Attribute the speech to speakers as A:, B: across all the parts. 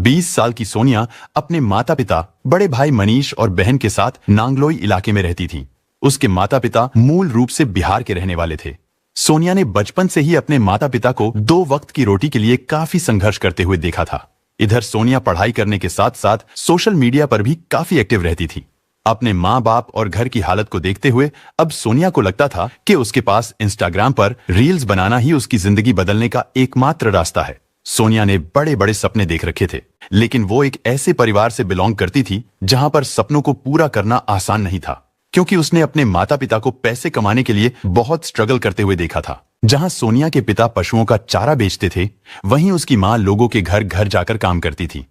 A: 20 साल की सोनिया अपने माता पिता, बड़े भाई मनीष और बहन के साथ नांगलोई इलाके में रहती थी। उसके माता पिता मूल रूप से बिहार के रहने वाले थे। सोनिया ने बचपन से ही अपने माता पिता को 2 वक्त की रोटी के लिए काफी संघर्ष करते हुए देखा था। इधर सोनिया पढ़ाई करने के साथ साथ सोशल मीडिया पर भी काफी एक्टिव रहती थी। अपने माँ बाप और घर की हालत को देखते हुए अब सोनिया को लगता था कि उसके पास इंस्टाग्राम पर रील्स बनाना ही उसकी जिंदगी बदलने का एकमात्र रास्ता है। सोनिया ने बड़े बड़े सपने देख रखे थे, लेकिन वो एक ऐसे परिवार से बिलोंग करती थी जहां पर सपनों को पूरा करना आसान नहीं था, क्योंकि उसने अपने माता पिता को पैसे कमाने के लिए बहुत स्ट्रगल करते हुए देखा था। जहां सोनिया के पिता पशुओं का चारा बेचते थे, वहीं उसकी मां लोगों के घर घर जाकर काम करती थी।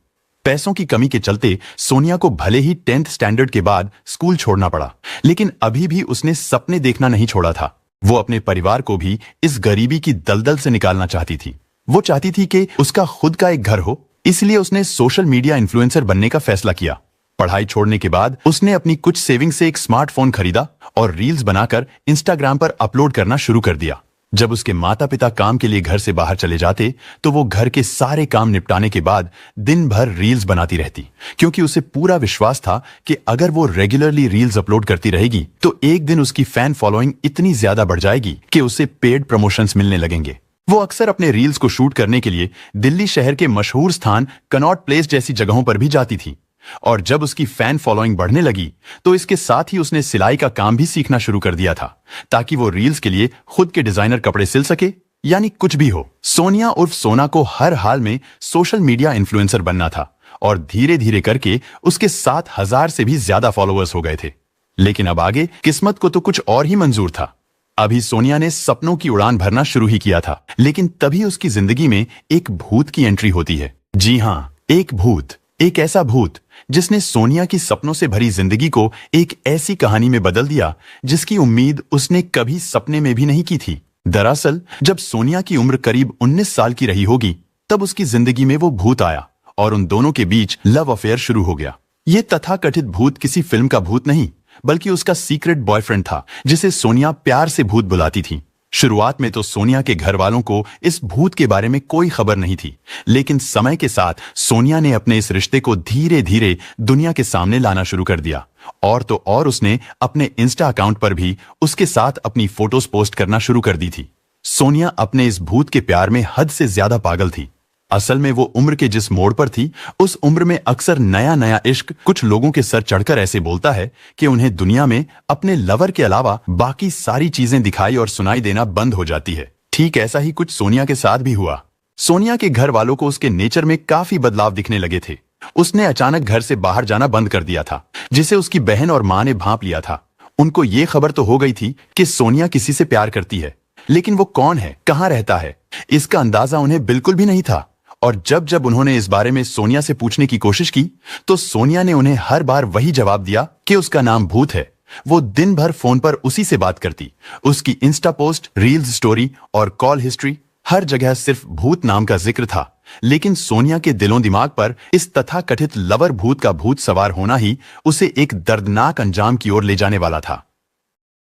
A: पैसों की कमी के चलते सोनिया को भले ही 10th स्टैंडर्ड के बाद स्कूल छोड़ना पड़ा, लेकिन अभी भी उसने सपने देखना नहीं छोड़ा था। वो अपने परिवार को भी इस गरीबी की दलदल से निकालना चाहती थी। वो चाहती थी कि उसका खुद का एक घर हो, इसलिए उसने सोशल मीडिया इन्फ्लुएंसर बनने का फैसला किया। पढ़ाई छोड़ने के बाद उसने अपनी कुछ सेविंग से एक स्मार्टफोन खरीदा और रील्स बनाकर इंस्टाग्राम पर अपलोड करना शुरू कर दिया। जब उसके माता पिता काम के लिए घर से बाहर चले जाते, तो वो घर के सारे काम निपटाने के बाद दिन भर रील्स बनाती रहती, क्योंकि उसे पूरा विश्वास था कि अगर वो रेगुलरली रील्स अपलोड करती रहेगी तो एक दिन उसकी फैन फॉलोइंग इतनी ज्यादा बढ़ जाएगी कि उसे पेड प्रमोशंस मिलने लगेंगे। वो अक्सर अपने रील्स को शूट करने के लिए दिल्ली शहर के मशहूर स्थान कनॉट प्लेस जैसी जगहों पर भी जाती थी। और जब उसकी फैन फॉलोइंग बढ़ने लगी तो इसके साथ ही उसने सिलाई का काम भी सीखना शुरू कर दिया था, ताकि वो रील्स के लिए खुद के डिजाइनर कपड़े सिल सके। यानी कुछ भी हो, सोनिया उर्फ सोना को हर हाल में सोशल मीडिया इन्फ्लुएंसर बनना था और धीरे धीरे करके उसके 7,000 से भी ज्यादा फॉलोअर्स हो गए थे। लेकिन अब आगे किस्मत को तो कुछ और ही मंजूर था। अभी सोनिया ने सपनों की उड़ान भरना शुरू ही किया था, लेकिन तभी उसकी जिंदगी में एक भूत की एंट्री होती है। जी हाँ, एक भूत, एक ऐसा भूत जिसने सोनिया की सपनों से भरी जिंदगी को एक ऐसी कहानी में बदल दिया जिसकी उम्मीद उसने कभी सपने में भी नहीं की थी। दरअसल जब सोनिया की उम्र करीब 19 साल की रही होगी, तब उसकी जिंदगी में वो भूत आया और उन दोनों के बीच लव अफेयर शुरू हो गया। ये तथाकथित भूत किसी फिल्म का भूत नहीं, बल्कि उसका सीक्रेट बॉयफ्रेंड था, जिसे सोनिया प्यार से भूत बुलाती थी। शुरुआत में तो सोनिया के घर वालों को इस भूत के बारे में कोई खबर नहीं थी, लेकिन समय के साथ सोनिया ने अपने इस रिश्ते को धीरे धीरे दुनिया के सामने लाना शुरू कर दिया। और तो और उसने अपने इंस्टा अकाउंट पर भी उसके साथ अपनी फोटोज पोस्ट करना शुरू कर दी थी। सोनिया अपने इस भूत के प्यार में हद से ज्यादा पागल थी। असल में वो उम्र के जिस मोड़ पर थी, उस उम्र में अक्सर नया नया इश्क कुछ लोगों के सर चढ़कर ऐसे बोलता है कि उन्हें दुनिया में अपने लवर के अलावा बाकी सारी चीजें दिखाई और सुनाई देना बंद हो जाती है। ठीक ऐसा ही कुछ सोनिया के साथ भी हुआ। सोनिया के घर वालों को उसके नेचर में काफी बदलाव दिखने लगे थे। उसने अचानक घर से बाहर जाना बंद कर दिया था, जिसे उसकी बहन और माँ ने भांप लिया था। उनको ये खबर तो हो गई थी कि सोनिया किसी से प्यार करती है, लेकिन वो कौन है, कहाँ रहता है, इसका अंदाजा उन्हें बिल्कुल भी नहीं था। और जब जब उन्होंने इस बारे में सोनिया से पूछने की कोशिश की, तो सोनिया ने उन्हें हर बार वही जवाब दिया कि उसका नाम भूत है। वो दिन भर फोन पर उसी से बात करती। उसकी इंस्टा पोस्ट, रील्स स्टोरी और कॉल हिस्ट्री, हर जगह सिर्फ भूत नाम का जिक्र था। लेकिन सोनिया के दिलों दिमाग पर इस तथाकथित लवर भूत का भूत सवार होना ही उसे एक दर्दनाक अंजाम की ओर ले जाने वाला था।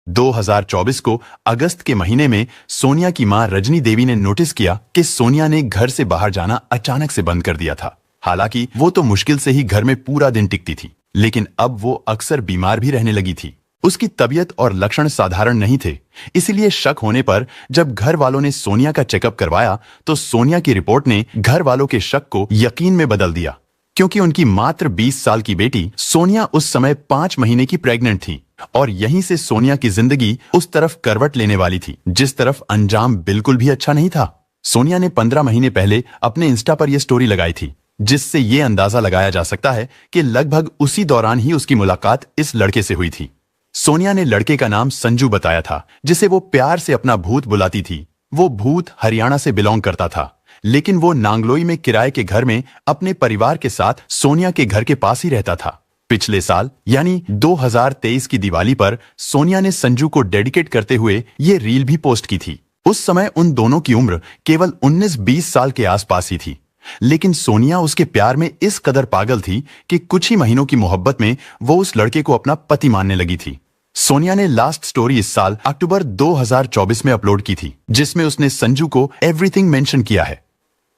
A: 2024 को अगस्त के महीने में सोनिया की मां रजनी देवी ने नोटिस किया कि सोनिया ने घर से बाहर जाना अचानक से बंद कर दिया था। हालांकि वो तो मुश्किल से ही घर में पूरा दिन टिकती थी, लेकिन अब वो अक्सर बीमार भी रहने लगी थी। उसकी तबीयत और लक्षण साधारण नहीं थे, इसलिए शक होने पर जब घर वालों ने सोनिया का चेकअप करवाया, तो सोनिया की रिपोर्ट ने घर वालों के शक को यकीन में बदल दिया, क्योंकि उनकी मात्र 20 साल की बेटी सोनिया उस समय 5 महीने की प्रेग्नेंट थी। और यहीं से सोनिया की जिंदगी उस तरफ करवट लेने वाली थी जिस तरफ अंजाम बिल्कुल भी अच्छा नहीं था। सोनिया ने 15 महीने पहले अपने इंस्टा पर यह स्टोरी लगाई थी, जिससे यह अंदाजा लगाया जा सकता है कि लगभग उसी दौरान ही उसकी मुलाकात इस लड़के से हुई थी। सोनिया ने लड़के का नाम संजू बताया था, जिसे वो प्यार से अपना भूत बुलाती थी। वो भूत हरियाणा से बिलोंग करता था, लेकिन वो नांगलोई में किराए के घर में अपने परिवार के साथ सोनिया के घर के पास ही रहता था। पिछले साल यानी 2023 की दिवाली पर सोनिया ने संजू को डेडिकेट करते हुए ये रील भी पोस्ट की थी। उस समय उन दोनों की उम्र केवल 19-20 साल के आसपास ही थी, लेकिन सोनिया उसके प्यार में इस कदर पागल थी कि कुछ ही महीनों की मोहब्बत में वो उस लड़के को अपना पति मानने लगी थी। सोनिया ने लास्ट स्टोरी इस साल अक्टूबर 2024 में अपलोड की थी, जिसमें उसने संजू को एवरीथिंग मेंशन किया है।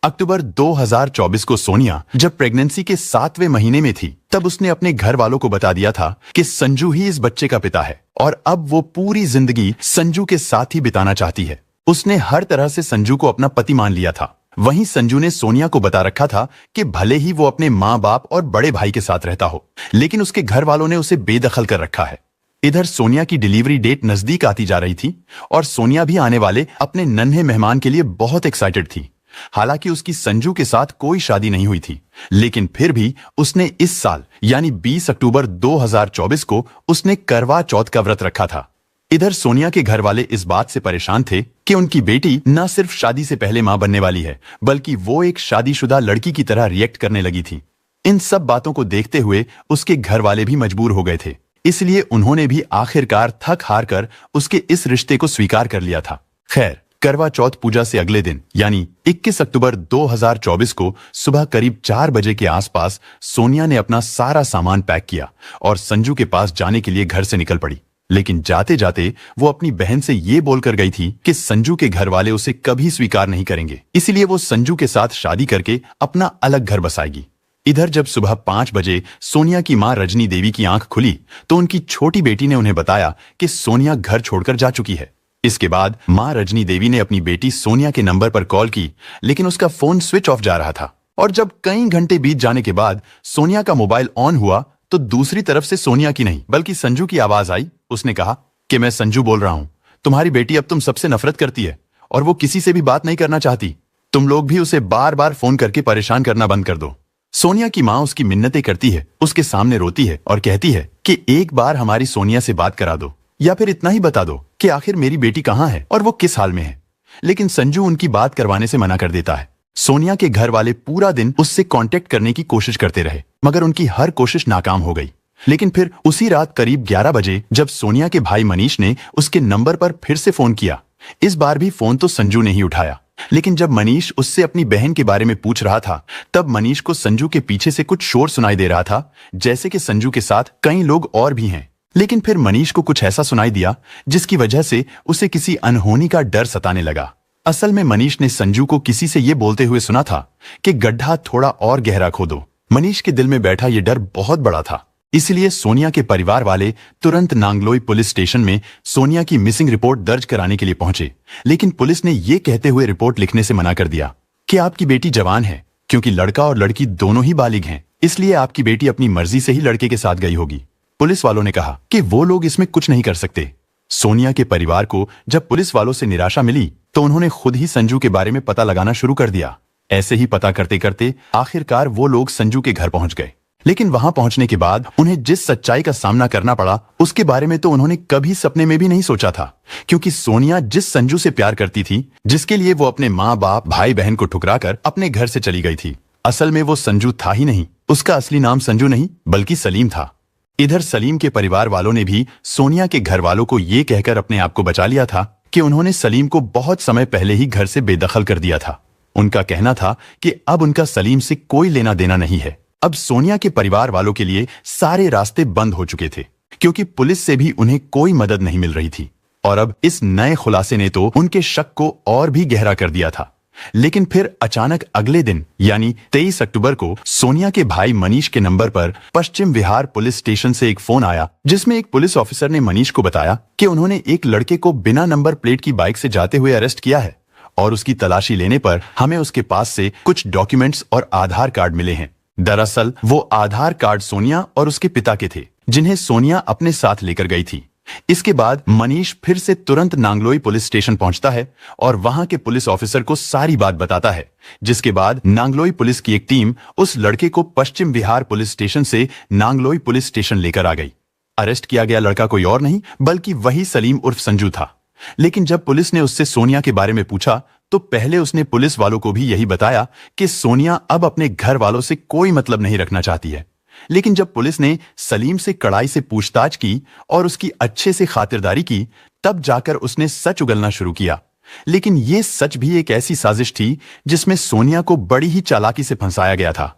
A: अक्टूबर 2024 को सोनिया जब प्रेगनेंसी के 7वें महीने में थी, तब उसने अपने घर वालों को बता दिया था कि संजू ही इस बच्चे का पिता है और अब वो पूरी जिंदगी संजू के साथ ही बिताना चाहती है। उसने हर तरह से संजू को अपना पति मान लिया था। वहीं संजू ने सोनिया को बता रखा था कि भले ही वो अपने माँ बाप और बड़े भाई के साथ रहता हो, लेकिन उसके घर वालों ने उसे बेदखल कर रखा है। इधर सोनिया की डिलीवरी डेट नजदीक आती जा रही थी और सोनिया भी आने वाले अपने नन्हे मेहमान के लिए बहुत एक्साइटेड थी। हालांकि उसकी संजू के साथ कोई शादी नहीं हुई थी, लेकिन फिर भी उसने इस साल यानी 20 अक्टूबर 2024 को उसने करवा चौथ का व्रत रखा था। इधर सोनिया के घर वाले इस बात से परेशान थे कि उनकी बेटी न सिर्फ शादी से पहले मां बनने वाली है, बल्कि वो एक शादीशुदा लड़की की तरह रिएक्ट करने लगी थी। इन सब बातों को देखते हुए उसके घर वाले भी मजबूर हो गए थे, इसलिए उन्होंने भी आखिरकार थक हार कर उसके इस रिश्ते को स्वीकार कर लिया था। खैर, करवा चौथ पूजा से अगले दिन यानी 21 अक्टूबर 2024 को सुबह करीब 4 बजे के आसपास सोनिया ने अपना सारा सामान पैक किया और संजू के पास जाने के लिए घर से निकल पड़ी। लेकिन जाते जाते वो अपनी बहन से ये बोलकर गई थी कि संजू के घर वाले उसे कभी स्वीकार नहीं करेंगे, इसीलिए वो संजू के साथ शादी करके अपना अलग घर बसाएगी। इधर जब सुबह 5 बजे सोनिया की मां रजनी देवी की आंख खुली तो उनकी छोटी बेटी ने उन्हें बताया कि सोनिया घर छोड़कर जा चुकी है। इसके बाद मां रजनी देवी ने अपनी बेटी सोनिया के नंबर पर कॉल की, लेकिन उसका फोन स्विच ऑफ जा रहा था और जब कई घंटे बीत जाने के बाद सोनिया का मोबाइल ऑन हुआ तो दूसरी तरफ से सोनिया की नहीं बल्कि संजू की आवाज आई। उसने कहा कि मैं संजू बोल रहा हूं, तुम्हारी बेटी अब तुम सबसे नफरत करती है और वो किसी से भी बात नहीं करना चाहती। तुम लोग भी उसे बार बार फोन करके परेशान करना बंद कर दो। सोनिया की मां उसकी मिन्नतें करती है, उसके सामने रोती है और कहती है कि एक बार हमारी सोनिया से बात करा दो या फिर इतना ही बता दो कि आखिर मेरी बेटी कहां है और वो किस हाल में है। लेकिन संजू उनकी बात करवाने से मना कर देता है। सोनिया के घर वाले पूरा दिन उससे कांटेक्ट करने की कोशिश करते रहे, मगर उनकी हर कोशिश नाकाम हो गई। लेकिन फिर उसी रात करीब 11 बजे जब सोनिया के भाई मनीष ने उसके नंबर पर फिर से फोन किया, इस बार भी फोन तो संजू ने ही उठाया। लेकिन जब मनीष उससे अपनी बहन के बारे में पूछ रहा था, तब मनीष को संजू के पीछे से कुछ शोर सुनाई दे रहा था, जैसे कि संजू के साथ कई लोग और भी हैं। लेकिन फिर मनीष को कुछ ऐसा सुनाई दिया जिसकी वजह से उसे किसी अनहोनी का डर सताने लगा। असल में मनीष ने संजू को किसी से ये बोलते हुए सुना था कि गड्ढा थोड़ा और गहरा खोदो। मनीष के दिल में बैठा ये डर बहुत बड़ा था, इसलिए सोनिया के परिवार वाले तुरंत नांगलोई पुलिस स्टेशन में सोनिया की मिसिंग रिपोर्ट दर्ज कराने के लिए पहुंचे। लेकिन पुलिस ने ये कहते हुए रिपोर्ट लिखने से मना कर दिया कि आपकी बेटी जवान है, क्योंकि लड़का और लड़की दोनों ही बालिग हैं, इसलिए आपकी बेटी अपनी मर्जी से ही लड़के के साथ गई होगी। पुलिस वालों ने कहा कि वो लोग इसमें कुछ नहीं कर सकते। सोनिया के परिवार को जब पुलिस वालों से निराशा मिली तो उन्होंने खुद ही संजू के बारे में पता लगाना शुरू कर दिया। ऐसे ही पता करते करते आखिरकार वो लोग संजू के घर पहुंच गए। लेकिन वहां पहुंचने के बाद उन्हें जिस सच्चाई का सामना करना पड़ा उसके बारे में तो उन्होंने कभी सपने में भी नहीं सोचा था, क्योंकि सोनिया जिस संजू से प्यार करती थी, जिसके लिए वो अपने माँ बाप भाई बहन को ठुकराकर अपने घर से चली गई थी, असल में वो संजू था ही नहीं। उसका असली नाम संजू नहीं बल्कि सलीम था। इधर सलीम के परिवार वालों ने भी सोनिया के घर वालों को ये कहकर अपने आप को बचा लिया था कि उन्होंने सलीम को बहुत समय पहले ही घर से बेदखल कर दिया था। उनका कहना था कि अब उनका सलीम से कोई लेना देना नहीं है। अब सोनिया के परिवार वालों के लिए सारे रास्ते बंद हो चुके थे, क्योंकि पुलिस से भी उन्हें कोई मदद नहीं मिल रही थी। और अब इस नए खुलासे ने तो उनके शक को और भी गहरा कर दिया था। लेकिन फिर अचानक अगले दिन यानी 23 अक्टूबर को सोनिया के भाई मनीष के नंबर पर पश्चिम विहार पुलिस स्टेशन से एक फोन आया, जिसमें एक पुलिस ऑफिसर ने मनीष को बताया कि उन्होंने एक लड़के को बिना नंबर प्लेट की बाइक से जाते हुए अरेस्ट किया है और उसकी तलाशी लेने पर हमें उसके पास से कुछ डॉक्यूमेंट्स और आधार कार्ड मिले हैं। दरअसल वो आधार कार्ड सोनिया और उसके पिता के थे, जिन्हें सोनिया अपने साथ लेकर गई थी। इसके बाद मनीष फिर से तुरंत नांगलोई पुलिस स्टेशन पहुंचता है और वहां के पुलिस ऑफिसर को सारी बात बताता है, जिसके बाद नांगलोई पुलिस की एक टीम उस लड़के को पश्चिम विहार पुलिस स्टेशन से नांगलोई पुलिस स्टेशन लेकर आ गई। अरेस्ट किया गया लड़का कोई और नहीं बल्कि वही सलीम उर्फ संजू था। लेकिन जब पुलिस ने उससे सोनिया के बारे में पूछा तो पहले उसने पुलिस वालों को भी यही बताया कि सोनिया अब अपने घर वालों से कोई मतलब नहीं रखना चाहती है। लेकिन जब पुलिस ने सलीम से कड़ाई से पूछताछ की और उसकी अच्छे से खातिरदारी की, तब जाकर उसने सच उगलना शुरू किया। लेकिन यह सच भी एक ऐसी साजिश थी जिसमें सोनिया को बड़ी ही चालाकी से फंसाया गया था।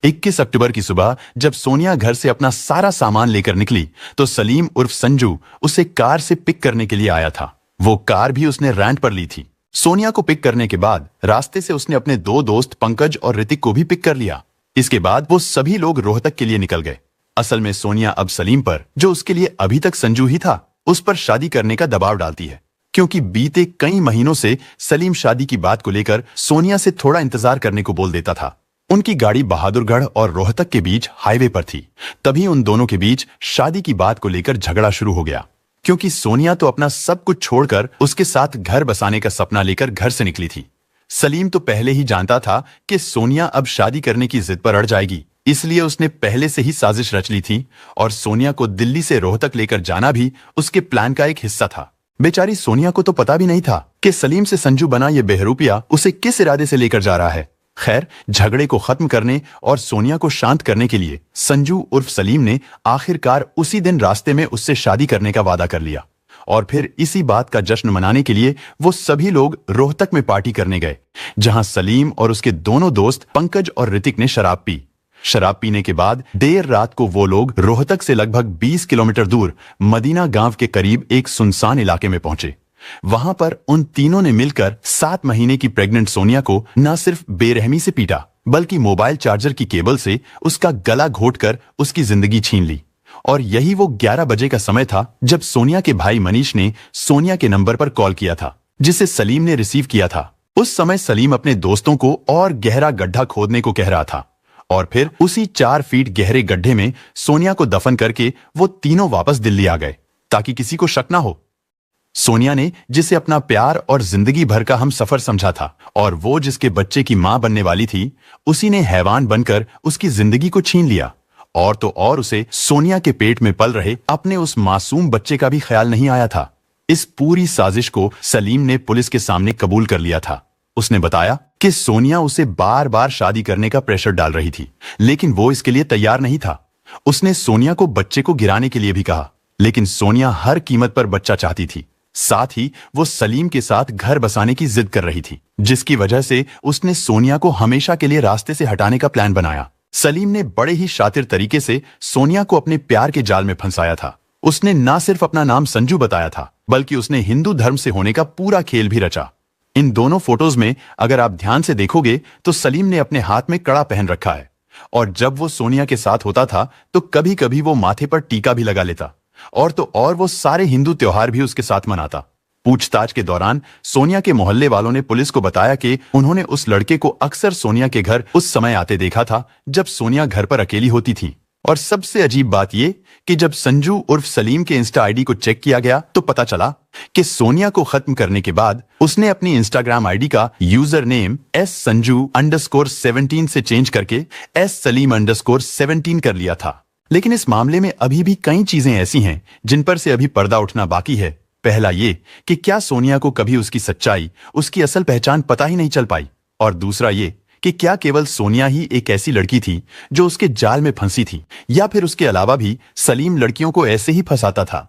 A: 21 अक्टूबर की सुबह जब सोनिया घर से अपना सारा सामान लेकर निकली तो सलीम उर्फ संजू उसे कार से पिक करने के लिए आया था। वो कार भी उसने रेंट पर ली थी। सोनिया को पिक करने के बाद रास्ते से उसने अपने दो दोस्त पंकज और ऋतिक को भी पिक कर लिया। इसके बाद वो सभी लोग रोहतक के लिए निकल गए। असल में सोनिया अब सलीम पर, जो उसके लिए अभी तक संजू ही था, उस पर शादी करने का दबाव डालती है, क्योंकि बीते कई महीनों से सलीम शादी की बात को लेकर सोनिया से थोड़ा इंतजार करने को बोल देता था। उनकी गाड़ी बहादुरगढ़ और रोहतक के बीच हाईवे पर थी। तभी उन दोनों के बीच शादी की बात को लेकर झगड़ा शुरू हो गया, क्योंकि सोनिया तो अपना सब कुछ छोड़कर उसके साथ घर बसाने का सपना लेकर घर से निकली थी। सलीम तो पहले ही जानता था कि सोनिया अब शादी करने की जिद पर अड़ जाएगी, इसलिए उसने पहले से ही साजिश रच ली थी और सोनिया को दिल्ली से रोहतक लेकर जाना भी उसके प्लान का एक हिस्सा था। बेचारी सोनिया को तो पता भी नहीं था कि सलीम से संजू बना ये बहरूपिया उसे किस इरादे से लेकर जा रहा है। खैर, झगड़े को खत्म करने और सोनिया को शांत करने के लिए संजू उर्फ सलीम ने आखिरकार उसी दिन रास्ते में उससे शादी करने का वादा कर लिया और फिर इसी बात का जश्न मनाने के लिए वो सभी लोग रोहतक में पार्टी करने गए, जहां सलीम और उसके दोनों दोस्त पंकज और ऋतिक ने शराब पी। शराब पीने के बाद देर रात को वो लोग रोहतक से लगभग 20 किलोमीटर दूर मदीना गांव के करीब एक सुनसान इलाके में पहुंचे। वहां पर उन तीनों ने मिलकर 7 महीने की प्रेग्नेंट सोनिया को न सिर्फ बेरहमी से पीटा, बल्कि मोबाइल चार्जर की केबल से उसका गला घोंटकर उसकी जिंदगी छीन ली। और यही वो 11 बजे का समय था जब सोनिया के भाई मनीष ने सोनिया के नंबर पर कॉल किया था, जिसे सलीम ने रिसीव किया था। उस समय सलीम अपने दोस्तों को और गहरा गड्ढा खोदने को कह रहा था और फिर उसी 4 फीट गहरे गड्ढे में सोनिया को दफन करके वो तीनों वापस दिल्ली आ गए, ताकि किसी को शक ना हो। सोनिया ने जिसे अपना प्यार और जिंदगी भर का हम सफर समझा था और वो जिसके बच्चे की मां बनने वाली थी, उसी ने हैवान बनकर उसकी जिंदगी को छीन लिया। और तो और उसे सोनिया के पेट में पल रहे अपने उस मासूम बच्चे का भी ख्याल नहीं आया था। इस पूरी साजिश को सलीम ने पुलिस के सामने कबूल कर लिया था। उसने बताया कि सोनिया उसे बार बार शादी करने का प्रेशर डाल रही थी, लेकिन वो इसके लिए तैयार नहीं था। उसने सोनिया को बच्चे को गिराने के लिए भी कहा, लेकिन सोनिया हर कीमत पर बच्चा चाहती थी। साथ ही वो सलीम के साथ घर बसाने की जिद कर रही थी, जिसकी वजह से उसने सोनिया को हमेशा के लिए रास्ते से हटाने का प्लान बनाया। सलीम ने बड़े ही शातिर तरीके से सोनिया को अपने प्यार के जाल में फंसाया था। उसने न सिर्फ अपना नाम संजू बताया था, बल्कि उसने हिंदू धर्म से होने का पूरा खेल भी रचा। इन दोनों फोटोज में अगर आप ध्यान से देखोगे तो सलीम ने अपने हाथ में कड़ा पहन रखा है और जब वो सोनिया के साथ होता था तो कभी कभी वो माथे पर टीका भी लगा लेता और तो और वो सारे हिंदू त्योहार भी उसके साथ मनाता। पूछताछ के दौरान सोनिया के मोहल्ले वालों ने पुलिस को बताया कि उन्होंने उस लड़के को अक्सर सोनिया के घर उस समय आते देखा था जब सोनिया घर पर अकेली होती थी। और सबसे अजीब बात यह कि जब संजू उर्फ सलीम के इंस्टा आईडी को चेक किया गया तो पता चला कि सोनिया को खत्म करने के बाद उसने अपनी इंस्टाग्राम आईडी का यूजर नेम SSanju_17 से चेंज करके SSalim_17 कर लिया था। लेकिन इस मामले में अभी भी कई चीजें ऐसी हैं जिन पर से अभी पर्दा उठना बाकी है। पहला ये कि क्या सोनिया को कभी उसकी सच्चाई, उसकी असल पहचान पता ही नहीं चल पाई, और दूसरा ये कि क्या केवल सोनिया ही एक ऐसी लड़की थी जो उसके जाल में फंसी थी, या फिर उसके अलावा भी सलीम लड़कियों को ऐसे ही फंसाता था।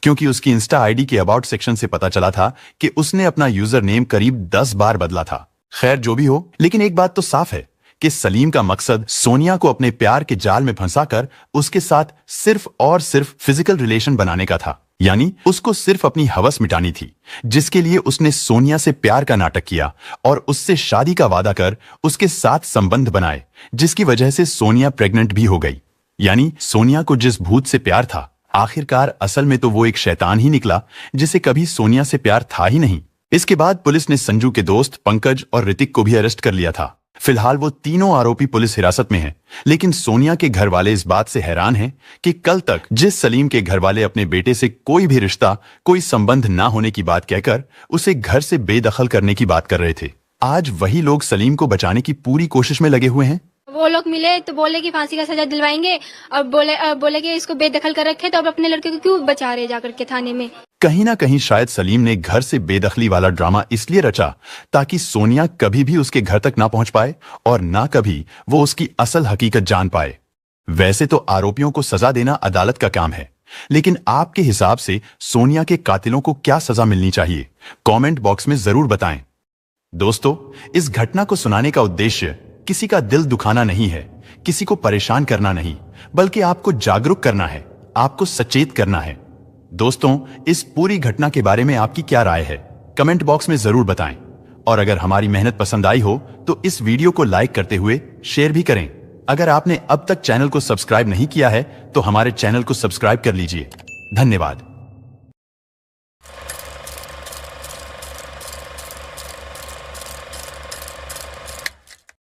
A: क्योंकि उसकी इंस्टा आईडी के अबाउट सेक्शन से पता चला था कि उसने अपना यूजर नेम करीब 10 बार बदला था। खैर जो भी हो, लेकिन एक बात तो साफ है कि सलीम का मकसद सोनिया को अपने प्यार के जाल में फंसाकर उसके साथ सिर्फ और सिर्फ फिजिकल रिलेशन बनाने का था, यानी उसको सिर्फ अपनी हवस मिटानी थी, जिसके लिए उसने सोनिया से प्यार का नाटक किया और उससे शादी का वादा कर उसके साथ संबंध बनाए, जिसकी वजह से सोनिया प्रेग्नेंट भी हो गई। यानी सोनिया को जिस भूत से प्यार था, आखिरकार असल में तो वो एक शैतान ही निकला जिसे कभी सोनिया से प्यार था ही नहीं। इसके बाद पुलिस ने संजू के दोस्त पंकज और ऋतिक को भी अरेस्ट कर लिया था। फिलहाल वो तीनों आरोपी पुलिस हिरासत में हैं, लेकिन सोनिया के घर वाले इस बात से हैरान हैं कि कल तक जिस सलीम के घर वाले अपने बेटे से कोई भी रिश्ता, कोई संबंध ना होने की बात कहकर उसे घर से बेदखल करने की बात कर रहे थे, आज वही लोग सलीम को बचाने की पूरी कोशिश में लगे हुए हैं।
B: वो लोग मिले तो बोले कि फांसी का सजा दिलवाएंगे, अब बोले कि इसको बेदखल कर रखे, तो अब अपने लड़के को क्यों बचा रहे जाकर के थाने में।
A: कहीं ना कहीं शायद सलीम ने घर से बेदखली वाला ड्रामा इसलिए रचा ताकि सोनिया कभी भी उसके घर तक ना पहुंच पाए और ना कभी वो उसकी असल हकीकत जान पाए। वैसे तो आरोपियों को सजा देना अदालत का काम है, लेकिन आपके हिसाब से सोनिया के कातिलों को क्या सजा मिलनी चाहिए, कमेंट बॉक्स में जरूर बताएं। दोस्तों, इस घटना को सुनाने का उद्देश्य किसी का दिल दुखाना नहीं है, किसी को परेशान करना नहीं, बल्कि आपको जागरूक करना है, आपको सचेत करना है। दोस्तों, इस पूरी घटना के बारे में आपकी क्या राय है, कमेंट बॉक्स में जरूर बताएं। और अगर हमारी मेहनत पसंद आई हो तो इस वीडियो को लाइक करते हुए शेयर भी करें। अगर आपने अब तक चैनल को सब्सक्राइब नहीं किया है तो हमारे चैनल को सब्सक्राइब कर लीजिए। धन्यवाद।